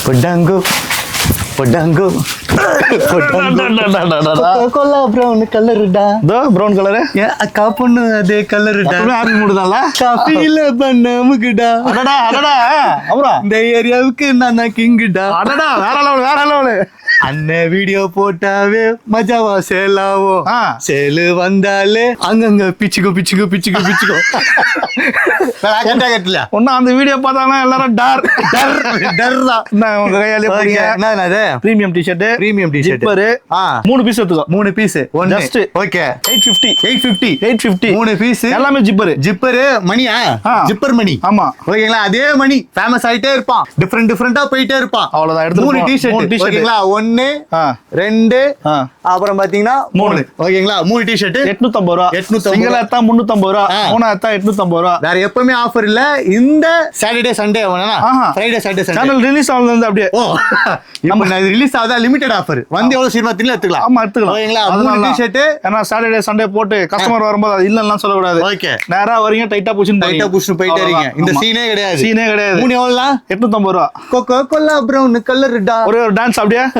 பொட்டாங்கோ பொட்டாங்கோ Cola brown கலருடா. இதோ brown colour. அக்கா பொண்ணு அதே கலருடா. ஆரம்பி மூடுதான்ல. காஃபில பண்ணமுக்குடா. அடடா அடடா. அப்புறம் இந்த ஏரியாவுக்கு நான் தான் கிங்குடா. அடடா வேற லெவல் வேற லெவல். அண்ணன் வீடியோ போட்டாவே மஜாவா சேலாவும். சேலு வந்தாலே அங்கங்க பிச்சுக்கோ பிச்சுக்கோ பிச்சுக்கோ பிச்சுக்கோ. கட்டல ஒன்னும் அந்த வீடியோ பார்த்தாங்கன்னா எல்லாரும் டர் டர் டர் தான். உங்க கையாலே போறீங்க. என்னது premium T-shirt, premium T-shirt zipper. 3 piece எடுத்துக்கோ. 3 பீஸ் ஜஸ்ட் ஓகே 850 850 850 3 பீஸ் எல்லாமே ஜிப்பர். ஜிப்பர் மணியா? ஜிப்பர் மணி. ஆமா ஓகேங்களா? அதே மணி ஃபேமஸ் ஆயிட்டே இருப்பான். டிஃபரெண்டா போயிட்டே இருப்பான். அவ்வளவுதான். எடுத்து 3 டி-ஷர்ட் ஓகேங்களா? 1 2 அப்புறம் பாத்தீங்கன்னா 3 ஓகேங்களா? 3 டி-ஷர்ட் 850 ரூபா. 850 சிங்கிள் எடுத்தா 350 ரூபா. மூணா எடுத்தா 850 ரூபா. வேற எப்பவுமே ஆஃபர் இல்ல. இந்த Saturday Sunday Friday Saturday Sunday channel release ஆனதுல இருந்து அப்படியே. ஓ நம்ம ரிலீஸ் ஆகுதா லிமிடெட் ஆஃபர். வந்து எவ்வளவு சீக்கிரமா தின்ல எடுத்துக்கலாம். ஆமா எடுத்துக்கலாம். ஓகேங்களா? 3 டி-ஷர்ட். ஏன்னா சாட்டர்டே சண்டே போட்டு கஸ்டமர் வரும்போது அது இல்லன்னா சொல்லக்கூடாது. ஓகே நேரா வரீங்க டைட்டா புஷ்னு போயிட்டே இருக்கீங்க. இந்த சீனே கிடையாது. 3 எவ்வளவு? 850 ரூபா. கோகோ கோலா பிரவுன் கலருடா. ஒரே ஒரு டான்ஸ் அப்படியே